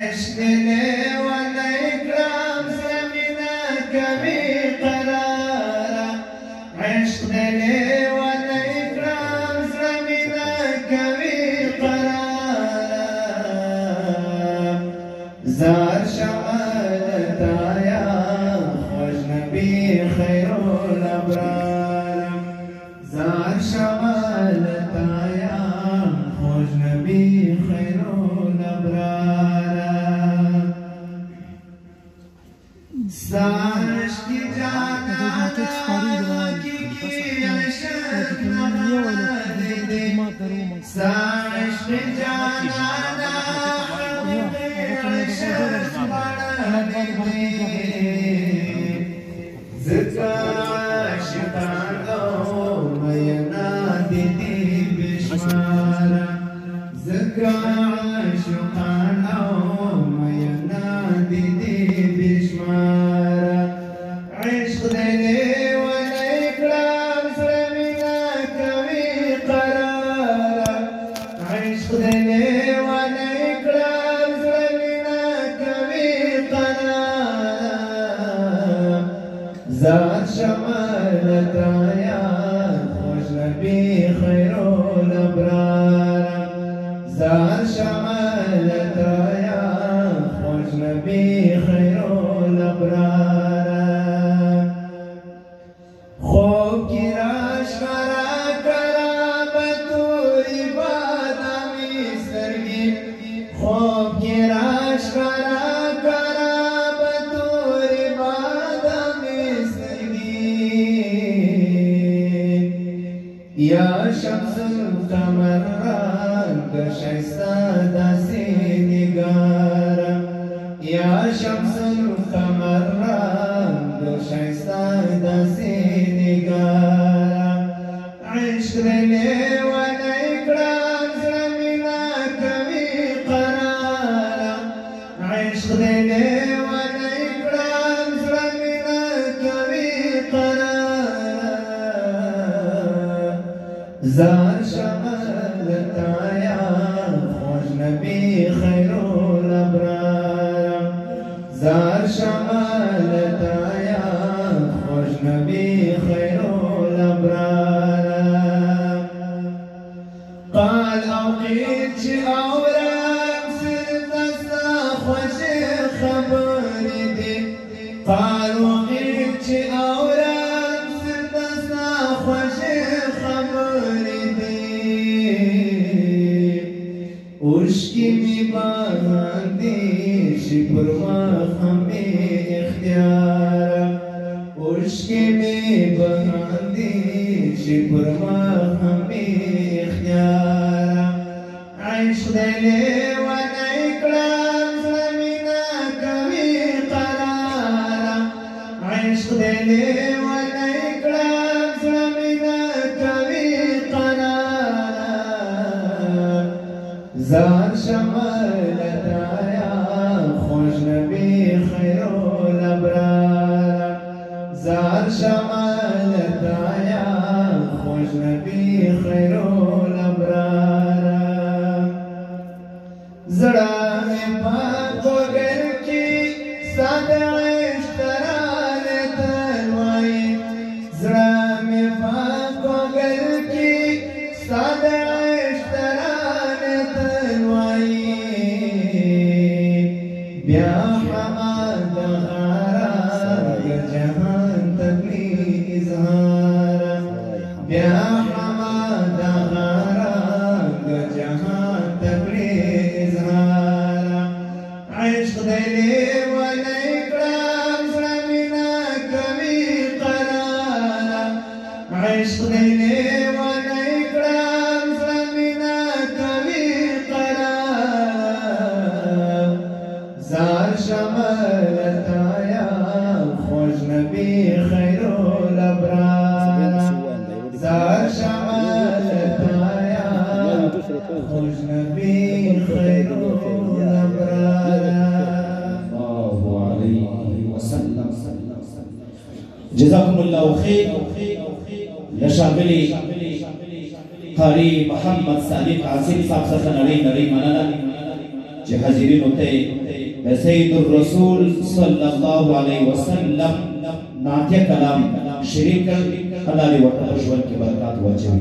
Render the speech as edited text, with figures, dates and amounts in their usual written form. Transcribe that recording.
اشتني ولا إكرام سمنا كبي قرارا عشتني ولا إكرام سمنا كبي قرارا زار شمالتا يا أجنبي خير الأبرار زار شمالتا يا أجنبي خير الأبرار सारश की जाना की अशर नवारे दे सारश की जाना की अशर नवारे दे ज़काश तालो मयना दीदी बिश्वारा ज़काश तालो मयना दीदी बिश्वारा عشق دلي ولا إكرام سلمنا كوي قرارا عشق دلي ولا إكرام سلمنا كوي قرارا زاد شمالتا يا أجنبي خير الأبرار زاد شمالتا يا أجنبي خير الأبرار خوب کی راشکارا کرامتوری بادامی سرگی خوب کی راشکارا کرامتوری بادامی سرگی یا شمس القمر رنگ شایستا داسی نگارا یا شمس القمر رنگ شایستا داسی عشق دلي ولا إكرام سلمنا كوي قرارا عشق دلي ولا إكرام سلمنا كوي قرارا زار شمالتا يا أجنبي خير الأبرار زار شمالتا يا أجنبي خير الأبرار قال أوقيت أورام سرت خوش خبري دي قال أوقيت أورام سرت خوش خبري دي وشكي مي باندي شبر ما خمي اختيار وشكي مي باندي شبر ما خمي اختيار عشق دلي ولا إكرام سلمنا كوي قرارا عشق دلي ولا إكرام سلمنا كوي قرارا زار شمالتا يا أجنبي خير الأبرار زار شمالتا يا أجنبي خير الأبرار زړه مې پاک وګر کی ساده عشق ترانه تلوي زړه مې پاک وګر کی ساده عشق ترانه تلوي بیا حماد غارا جهان تکلی اظهار بیا حماد غارا جهان تکلی اظهار عشق دلي ولا إكرام سلمنا كوي قرارا عشق دلي ولا إكرام سلمنا كوي قرارا زار شمالتا يا أجنبي خير الأبرار زار شمالتا يا أجنبي خير الأبرار الله عليه وسلم جزاكم الله خير يا شاملي قاری محمد صادق عاصم صاحب څخه نړۍ مننه چې حاضرینو ته سید الرسول صلی الله علیه وسلم نعت کلام شریک کړ. الله دې ورته ژوند کې برکات واچوي.